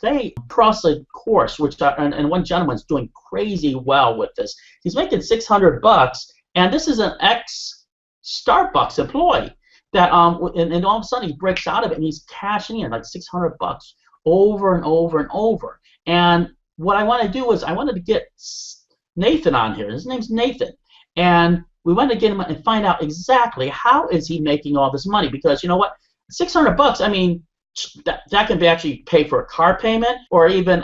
today across the course, and one gentleman's doing crazy well with this. He's making $600, and this is an ex-Starbucks employee that and all of a sudden he breaks out of it and he's cashing in like $600 over and over and over. And what I want to do is I wanted to get Nathan on here. His name's Nathan, and we wanted to get him and find out exactly how is he making all this money, because you know what, $600, I mean, that can be actually pay for a car payment, or even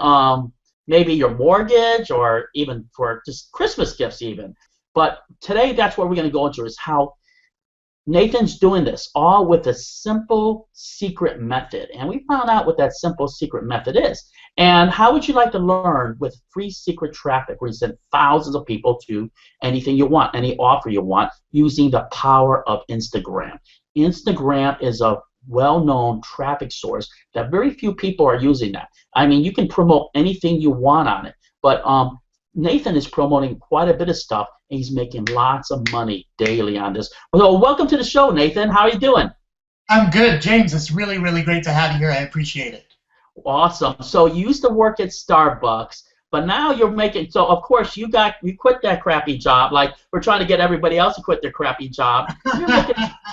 maybe your mortgage, or even for just Christmas gifts even. But today that's what we're going to go into, is how Nathan's doing this all with a simple secret method. And we found out what that simple secret method is. And how would you like to learn with free secret traffic, where you send thousands of people to anything you want, any offer you want, using the power of Instagram? Instagram is a well-known traffic source that very few people are using that. I mean, you can promote anything you want on it, but Nathan is promoting quite a bit of stuff, and he's making lots of money daily on this. So welcome to the show, Nathan. How are you doing? I'm good, James. It's really, really great to have you here. I appreciate it. Awesome. So you used to work at Starbucks, but now you're making, so of course you quit that crappy job, like we're trying to get everybody else to quit their crappy job.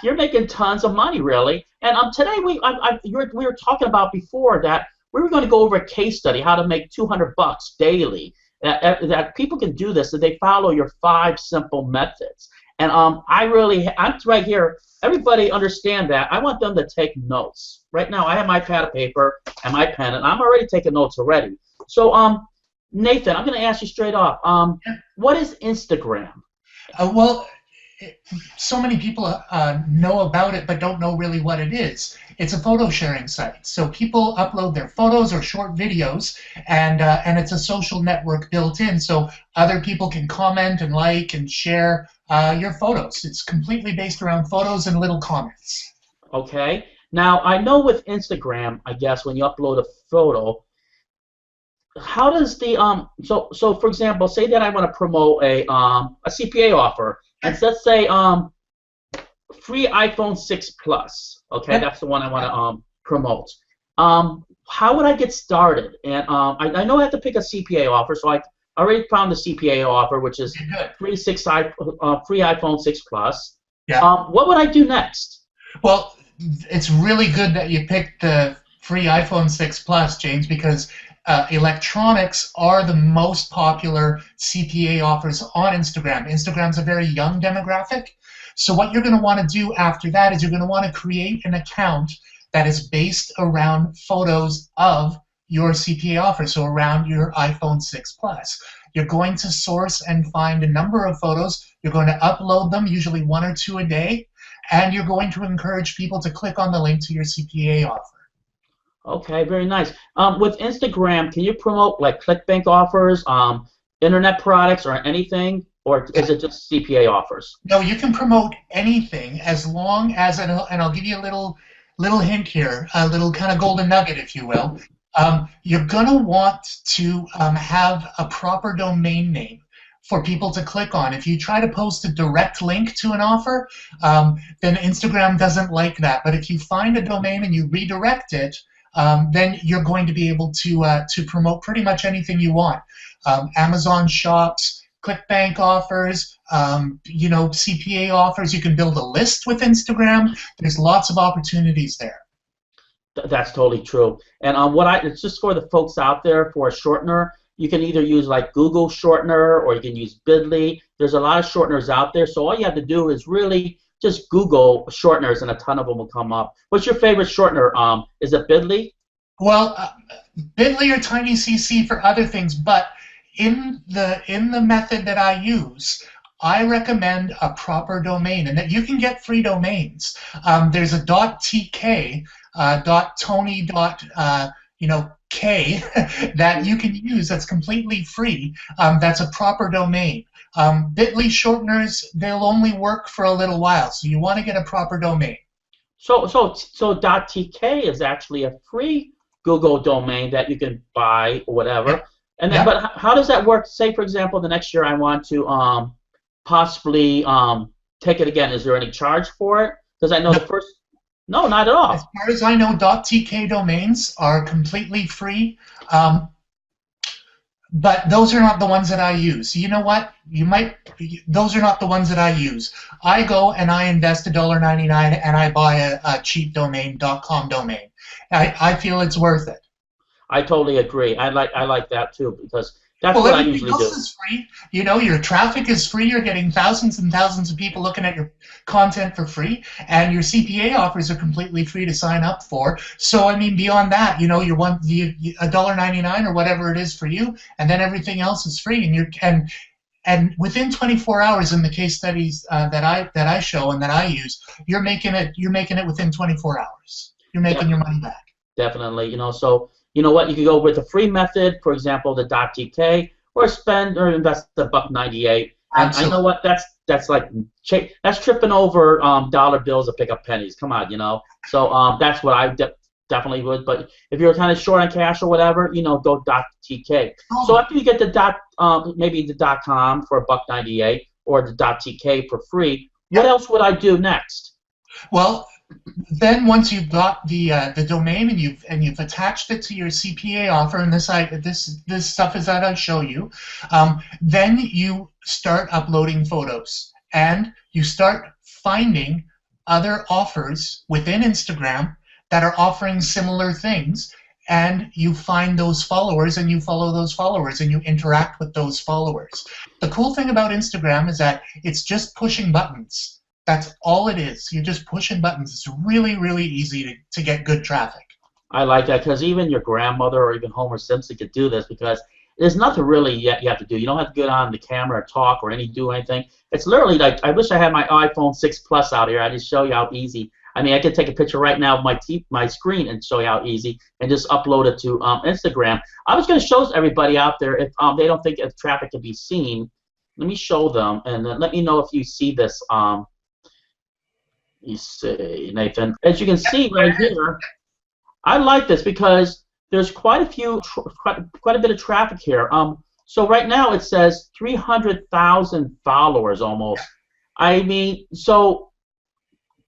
You're making tons of money, really. And today we were talking about before that we were going to go over a case study, how to make $200 daily. That people can do this if they follow your 5 simple methods. And I'm right here. Everybody understand that. I want them to take notes. Right now I have my pad of paper and my pen, and I'm already taking notes already. So Nathan, I'm going to ask you straight off. What is Instagram? Well, so many people know about it but don't know really what it is. It's a photo sharing site. So people upload their photos or short videos, and it's a social network built in, so other people can comment and like and share your photos. It's completely based around photos and little comments. Okay. Now I know with Instagram, I guess when you upload a photo, how does the so for example, say that I want to promote a CPA offer, and let's say free iPhone 6 Plus. Okay, that's the one I want to promote. How would I get started? And I know I have to pick a CPA offer, so I already found the CPA offer, which is free iPhone 6 Plus. Yeah. What would I do next? Well, it's really good that you picked the free iPhone 6 Plus, James, because electronics are the most popular CPA offers on Instagram. Instagram's a very young demographic. So what you're going to want to do after that is you're going to want to create an account that is based around photos of your CPA offer, so around your iPhone 6 Plus. You're going to source and find a number of photos. You're going to upload them, usually 1 or 2 a day, and you're going to encourage people to click on the link to your CPA offer. Okay, very nice. With Instagram, can you promote like ClickBank offers, internet products, or anything, or is it just CPA offers? No, you can promote anything as long as, and I'll give you a little hint here, a little kind of golden nugget, if you will. You're going to want to have a proper domain name for people to click on. If you try to post a direct link to an offer, then Instagram doesn't like that. But if you find a domain and you redirect it, then you're going to be able to promote pretty much anything you want. Amazon shops, ClickBank offers, CPA offers. You can build a list with Instagram. There's lots of opportunities there. That's totally true. And it's just for the folks out there, for a shortener, you can either use like Google shortener, or you can use Bitly. There's a lot of shorteners out there, so all you have to do is really just Google shorteners, and a ton of them will come up. What's your favorite shortener? Is it Bitly? Well, Bitly or TinyCC for other things, but in the method that I use, I recommend a proper domain, and that you can get free domains. There's a .tk, .tony, K that you can use that's completely free. That's a proper domain. Bitly shorteners, they'll only work for a little while, so you want to get a proper domain. So .tk is actually a free Google domain that you can buy or whatever. Yeah. And then, but how does that work? Say, for example, the next year I want to possibly take it again. Is there any charge for it? Because I know the first No, not at As all. far as I know, .tk domains are completely free, um, but those are not the ones that I use. You know what? Those are not the ones that I use. I go and I invest $1.99 and I buy a cheap domain, .com domain. I feel it's worth it. I totally agree. I like that too because that's Well, what I everything usually else do. is free. You know, your traffic is free. You're getting thousands and thousands of people looking at your content for free, and your CPA offers are completely free to sign up for. So, I mean, beyond that, you know, you're $1.99 or whatever it is for you, and then everything else is free. And within 24 hours, in the case studies that I show and that I use, you're making it within 24 hours. You're making your money back. Definitely, so you know what, you could go with the free method, for example, the .tk, or spend or invest the $1.98. And I know Absolutely. what that's like. That's tripping over dollar bills to pick up pennies. Come on, So that's what I definitely would. But if you're kind of short on cash or whatever, go .tk. So Oh, after you get the maybe the .com for $1.98 or the .tk for free, what yeah. else would I do next? Well, then once you've got the domain and you've attached it to your CPA offer, and this stuff is that I show you, then you start uploading photos and you start finding other offers within Instagram that are offering similar things, and you find those followers and you follow those followers and you interact with those followers. The cool thing about Instagram is that it's just pushing buttons. That's all it is. You're just pushing buttons. It's really, really easy to get good traffic. I like that because even your grandmother or even Homer Simpson could do this because there's nothing really yet you have to do. You don't have to get on the camera or talk or do anything. It's literally like I wish I had my iPhone 6 Plus out here. I just show you how easy. I mean, I could take a picture right now of my screen and show you how easy, and just upload it to Instagram. I was going to show everybody out there if they don't think if traffic can be seen. Let me show them and let me know if you see this. You see, Nathan. As you can see right here. I like this because there's quite a few, quite a bit of traffic here. So right now it says 300,000 followers almost. I mean, so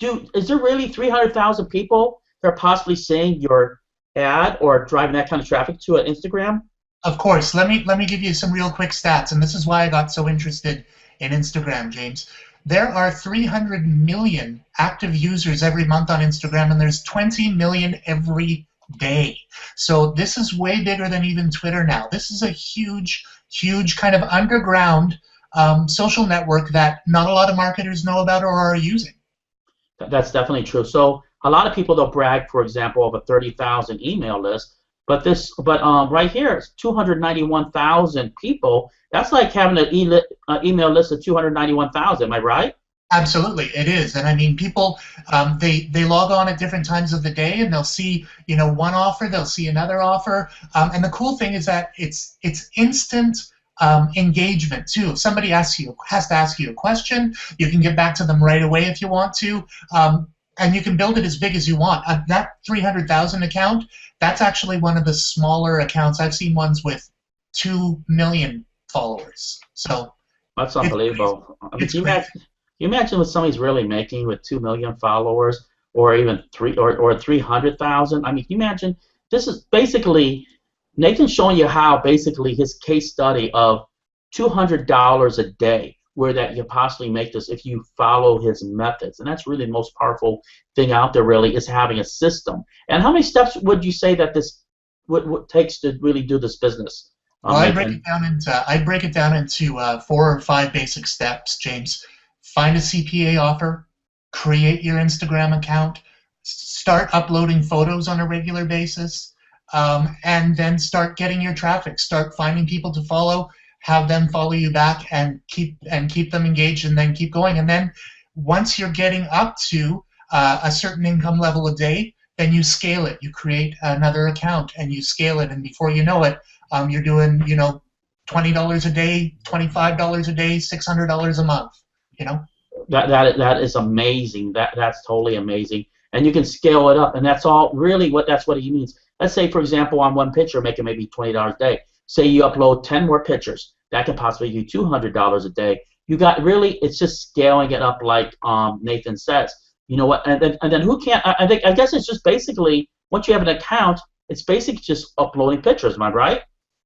is there really 300,000 people that are possibly seeing your ad or driving that kind of traffic to an Instagram? Of course, let me give you some real quick stats, and this is why I got so interested in Instagram, James. There are 300 million active users every month on Instagram, and there's 20 million every day. So this is way bigger than even Twitter now. This is a huge, huge kind of underground social network that not a lot of marketers know about or are using. That's definitely true. So a lot of people they'll brag, for example, of a 30,000 email list, but right here it's 291,000 people. That's like having an email list of 291,000. Am I right? Absolutely, it is, and I mean, people they log on at different times of the day, and they'll see one offer, they'll see another offer, and the cool thing is that it's instant engagement too. If somebody has to ask you a question, you can get back to them right away if you want to, and you can build it as big as you want. That 300,000 account, that's actually one of the smaller accounts. I've seen ones with 2 million followers, so That's it's unbelievable. I mean, it's crazy. can you imagine what somebody's really making with 2 million followers, or even 300,000? I mean, can you imagine? This is basically Nathan's showing you how basically his case study of $200 a day, where that you possibly make this if you follow his methods, and that's really the most powerful thing out there. Really, is having a system. And how many steps would you say that this what takes to really do this business, Well, Nathan? I break it down into 4 or 5 basic steps, James. Find a CPA offer, create your Instagram account, start uploading photos on a regular basis, and then start getting your traffic. Start finding people to follow, have them follow you back, and keep them engaged, and then keep going. And then once you're getting up to a certain income level a day, then you scale it. You create another account and you scale it, and before you know it, you're doing $20 a day, $25 a day, $600 a month. You know. That is amazing. That's totally amazing. And you can scale it up, and that's all really that's what he means. Let's say, for example, on one picture, making maybe $20 a day. Say you upload 10 more pictures, that could possibly be $200 a day. You got really, it's just scaling it up, like Nathan says. You know what? And then who can't? I guess it's just basically once you have an account, it's basically just uploading pictures. Am I right?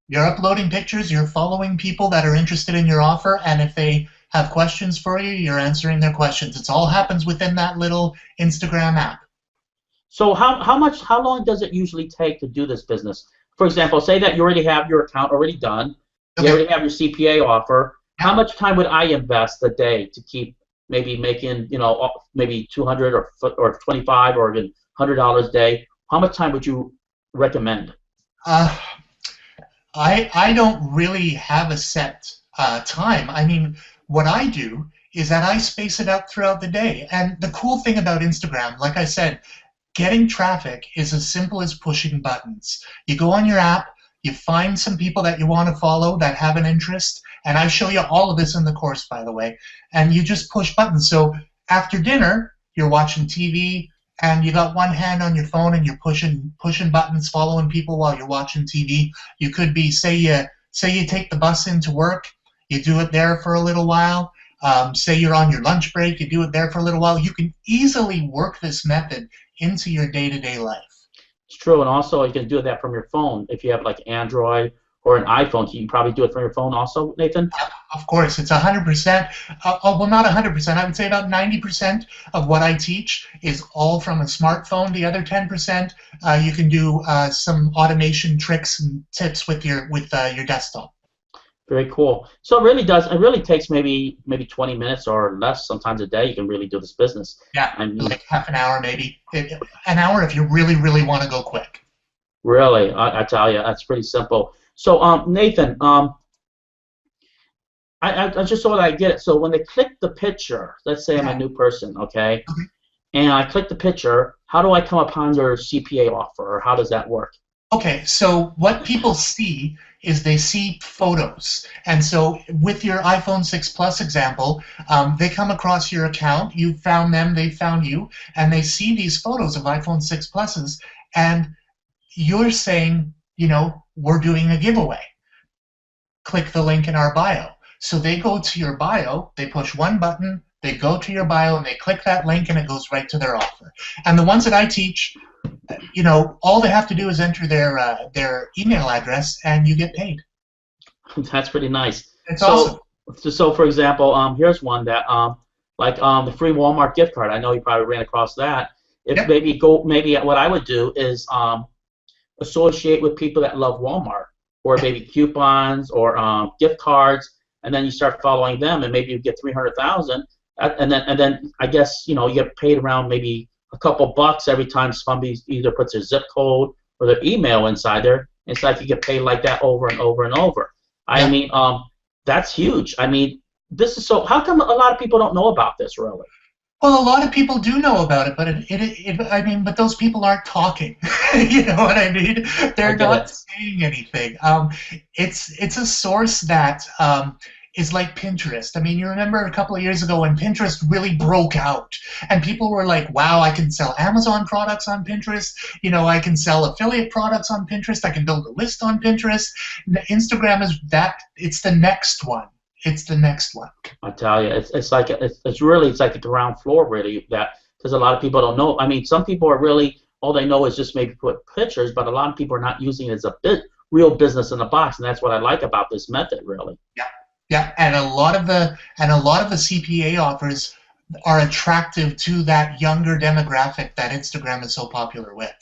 You're uploading pictures, you're following people that are interested in your offer, and if they have questions for you, you're answering their questions. It all happens within that little Instagram app. So how long does it usually take to do this business? For example, say that you already have your account already done, you Okay. already have your CPA offer. How Yeah. much time would I invest a day to keep maybe making maybe 200 or 25 or even $100 a day? How much time would you recommend? Uh, I don't really have a set time. I mean, what I do is that I space it out throughout the day. And the cool thing about Instagram, like I said, getting traffic is as simple as pushing buttons. You go on your app, you find some people that you want to follow that have an interest, and I show you all of this in the course, by the way, and you just push buttons. So after dinner, you're watching TV, and you got one hand on your phone and you're pushing buttons, following people while you're watching TV. You could be, say you take the bus into work, you do it there for a little while. Say you're on your lunch break, you do it there for a little while. You can easily work this method into your day-to-day life. It's true, and also you can do that from your phone. If you have like Android or an iPhone, you can probably do it from your phone also, Nathan? Of course, it's 100%. Well, not 100%. I would say about 90% of what I teach is all from a smartphone. The other 10%, you can do some automation tricks and tips with your desktop. Very cool. So it really does. It really takes maybe 20 minutes or less, sometimes a day. You can really do this business. Yeah, I mean, like half an hour maybe. An hour if you really, really want to go quick. really, I tell you, that's pretty simple. So, Nathan, I just so that I get it. So when they click the picture, let's say I'm a Yeah. new person, okay, Okay. and I click the picture, how do I come upon their CPA offer, or how does that work? Okay, so what people see is they see photos. And so with your iPhone 6 Plus example, they come across your account, you found them, they found you, and they see these photos of iPhone 6 Pluses, and you're saying, we're doing a giveaway. Click the link in our bio. So they go to your bio, they push one button, they go to your bio, and they click that link, and it goes right to their offer. And the ones that I teach, all they have to do is enter their email address, and you get paid. That's pretty nice. It's awesome. So for example, here's one that the free Walmart gift card. I know you probably ran across that. If Yep. maybe what I would do is associate with people that love Walmart, or maybe coupons or gift cards, and then you start following them, and maybe you get 300,000, and then I guess you get paid around maybe a couple bucks every time somebody either puts their zip code or their email inside there. It's like you get paid like that over and over and over. I Yeah. mean, that's huge. I mean, this is so. How come a lot of people don't know about this, really? Well, a lot of people do know about it, but but those people aren't talking. You know what I mean? I They're get not it. saying anything. It's a source that is like Pinterest. I mean, you remember a couple of years ago when Pinterest really broke out, and people were like, "Wow, I can sell Amazon products on Pinterest. I can sell affiliate products on Pinterest. I can build a list on Pinterest." Instagram is that. It's the next one. It's the next one. I tell you, it's like it's like the ground floor really that because a lot of people don't know. I mean, some people are really all they know is just maybe put pictures, but a lot of people are not using it as a real business in the box, and that's what I like about this method, really. Yeah, yeah, and a lot of the CPA offers are attractive to that younger demographic that Instagram is so popular with.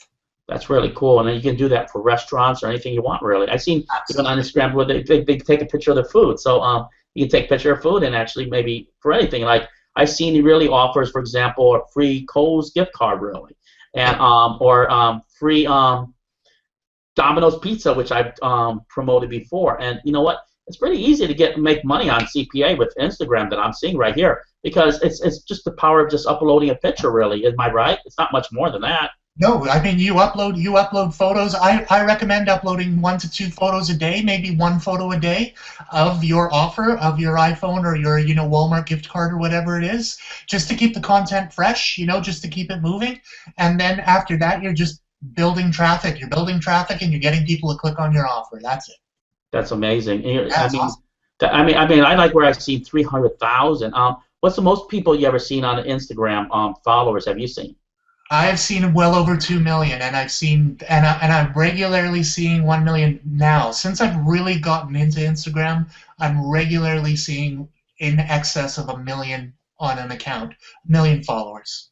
That's really cool, and then you can do that for restaurants or anything you want, really. I've seen even on Absolutely. Instagram where they take a picture of their food, so you can take a picture of food and actually maybe for anything. Like I've seen he really offers, for example, a free Kohl's gift card, really, and or free Domino's pizza, which I've promoted before. And you know what? It's pretty easy to make money on CPA with Instagram that I'm seeing right here because it's just the power of just uploading a picture, really. Am I right? It's not much more than that. No, I mean you upload photos. I recommend uploading 1 to 2 photos a day, maybe 1 photo a day of your offer of your iPhone or your Walmart gift card or whatever it is, just to keep the content fresh, just to keep it moving. And then after that, you're just building traffic. You're building traffic and you're getting people to click on your offer. That's it. That's amazing. Yeah, I it's mean, awesome. I like where I've seen 300,000. What's the most people you ever seen on Instagram followers have you seen? I've seen well over 2 million, and I'm regularly seeing 1 million now. Since I've really gotten into Instagram, I'm regularly seeing in excess of 1 million on an account, 1 million followers.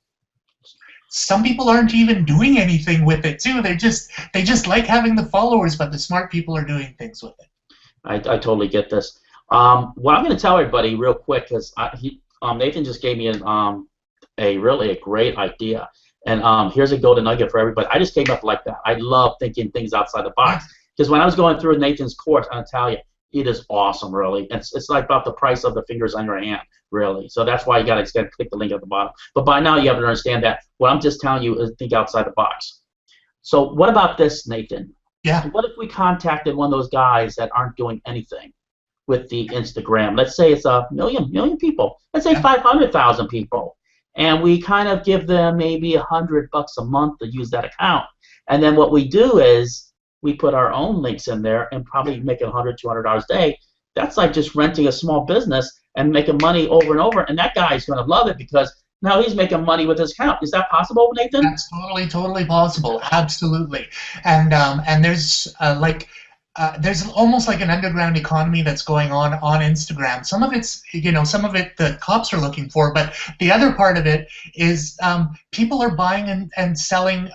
Some people aren't even doing anything with it too. They just like having the followers, but the smart people are doing things with it. I totally get this. What I'm going to tell everybody real quick, because Nathan just gave me a great idea. And here's a golden nugget for everybody. I just came up like that. I love thinking things outside the box. Because when I was going through Nathan's course, I'll tell you, it is awesome, really. It's like about the price of the fingers on your hand, really. So that's why you got to click the link at the bottom. But by now you have to understand that what I'm just telling you is think outside the box. So what about this, Nathan? Yeah. What if we contacted one of those guys that aren't doing anything with the Instagram? Let's say it's a million people. Let's say 500,000 people. And we kind of give them maybe $100 a month to use that account. And then what we do is we put our own links in there and probably make it $100, $200 a day. That's like just renting a small business and making money over and over. And that guy's going to love it because now he's making money with his account. Is that possible, Nathan? That's totally possible. Absolutely. And there's almost like an underground economy that's going on Instagram. Some of it's, some of it the cops are looking for, but the other part of it is people are buying and selling.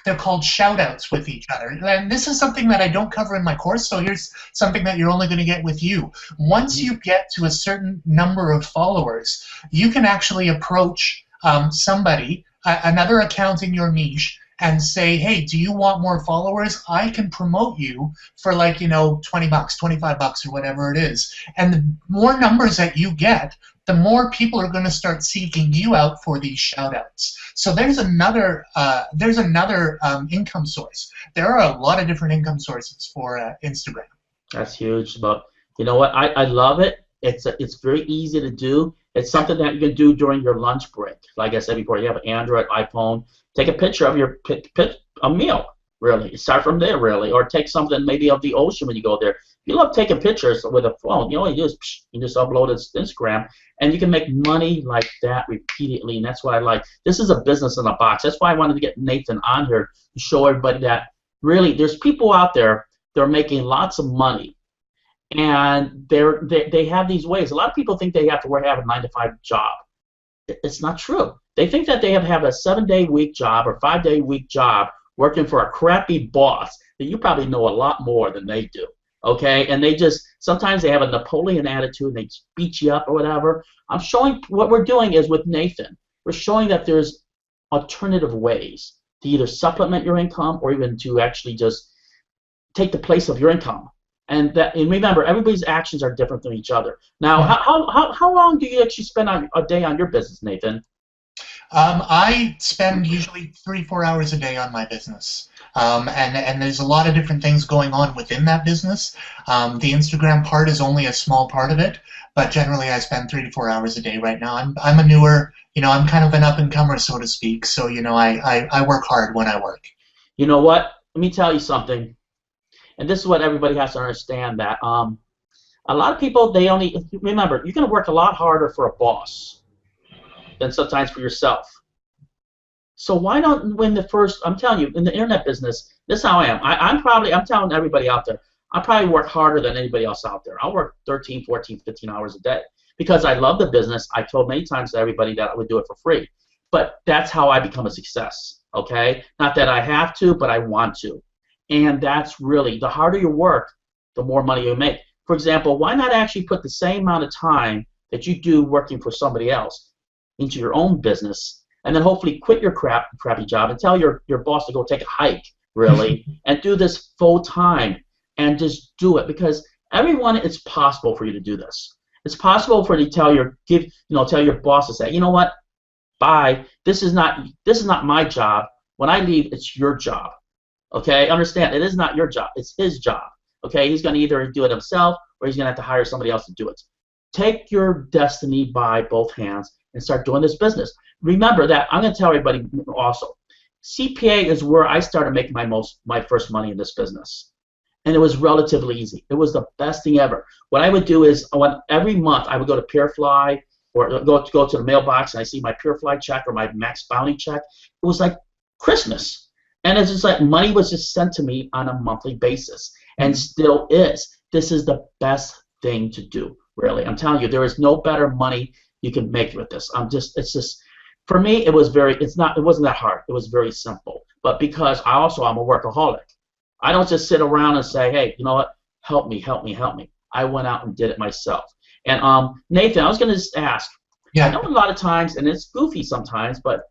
They're called shout-outs with each other. And this is something that I don't cover in my course, so here's something that you're only going to get with you. Once you get to a certain number of followers, you can actually approach somebody, another account in your niche, and say, hey, do you want more followers? I can promote you for like, $20, $25 or whatever it is. And the more numbers that you get, the more people are going to start seeking you out for these shout-outs. So there's another income source. There are a lot of different income sources for Instagram. That's huge. But you know what? I love it. It's very easy to do. It's something that you can do during your lunch break. Like I said before, you have an Android, iPhone. Take a picture of your a meal, really. Start from there, really. Or take something maybe of the ocean when you go there. If you love taking pictures with a phone, you just upload it to Instagram, and you can make money like that repeatedly, and that's what I like. This is a business in a box. That's why I wanted to get Nathan on here to show everybody that really there's people out there that are making lots of money, and they have these ways. A lot of people think they have to have a 9-to-5 job. It's not true. They think that they have a 7-day-week job or 5-day-week job working for a crappy boss that you probably know a lot more than they do. Okay, and sometimes they have a Napoleon attitude and they beat you up or whatever. I'm showing what we're doing is with Nathan. We're showing that there's alternative ways to either supplement your income or even to actually just take the place of your income. And remember, everybody's actions are different than each other. Now, how long do you actually spend a day on your business, Nathan? I spend usually 3-4 hours a day on my business. And there's a lot of different things going on within that business. The Instagram part is only a small part of it, but generally I spend 3 to 4 hours a day right now. I'm a newer, I'm kind of an up-and-comer, so to speak, so, I work hard when I work. You know what? Let me tell you something, and this is what everybody has to understand, that a lot of people, remember, you're going to work a lot harder for a boss than sometimes for yourself. So why don't I'm telling you, in the internet business, this is how I am. I'm telling everybody out there, I probably work harder than anybody else out there. I'll work 13, 14, 15 hours a day because I love the business. I told many times to everybody that I would do it for free. But that's how I become a success, okay? Not that I have to, but I want to. And that's really, the harder you work, the more money you make. For example, why not actually put the same amount of time that you do working for somebody else into your own business, and then hopefully quit your crappy job and tell your boss to go take a hike, really, and do this full time and just do it, because it's possible for you to do this. It's possible for you to tell your boss to say, you know what, bye. This is not my job. When I leave, it's your job. Okay, understand? It is not your job. It's his job. Okay, he's going to either do it himself or he's going to have to hire somebody else to do it. Take your destiny by both hands and start doing this business. Remember that I'm going to tell everybody also, CPA is where I started making my first money in this business. and it was relatively easy. It was the best thing ever. What I would do is every month I would go to PureFly or go to the mailbox, and I see my PureFly check or my Max Bounty check. It was like Christmas, and it's just like money was just sent to me on a monthly basis, and still is. This is the best thing to do, really. I'm telling you, there is no better money you can make with this. It's just, for me, it wasn't that hard. It was very simple. But because I'm a workaholic, I don't just sit around and say, hey, you know what, help me, help me, help me. I went out and did it myself. And Nathan, I was going to just ask, I know a lot of times, and it's goofy sometimes, but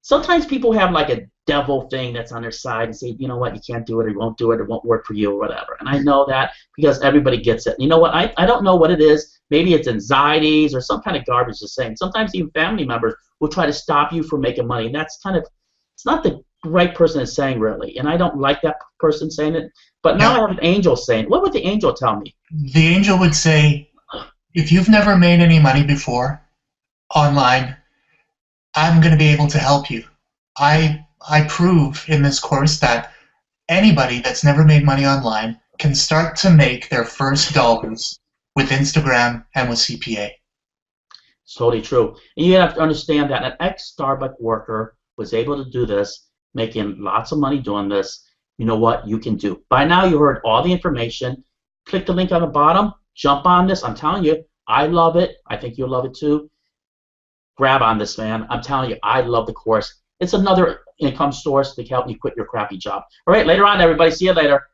sometimes people have like a devil thing that's on their side and say, you know what, you can't do it, or you won't do it, or it won't work for you, or whatever. And I know that because everybody gets it. You know what, I don't know what it is. Maybe it's anxieties or some kind of garbage the same. Sometimes even family members will try to stop you from making money, and that's kind of, it's not the right person is saying, really. And I don't like that person saying it. But now I have an angel saying it. What would the angel tell me? The angel would say, if you've never made any money before online, I'm going to be able to help you. I prove in this course that anybody that's never made money online can start to make their first dollars with Instagram and with CPA. It's totally true. And you have to understand that an ex-Starbucks worker was able to do this, making lots of money doing this. You know what you can do. By now you heard all the information. Click the link on the bottom. Jump on this. I'm telling you, I love it. I think you'll love it too. Grab on this, man. I'm telling you, I love the course. It's another income source to help you quit your crappy job. All right, later on, everybody. See you later.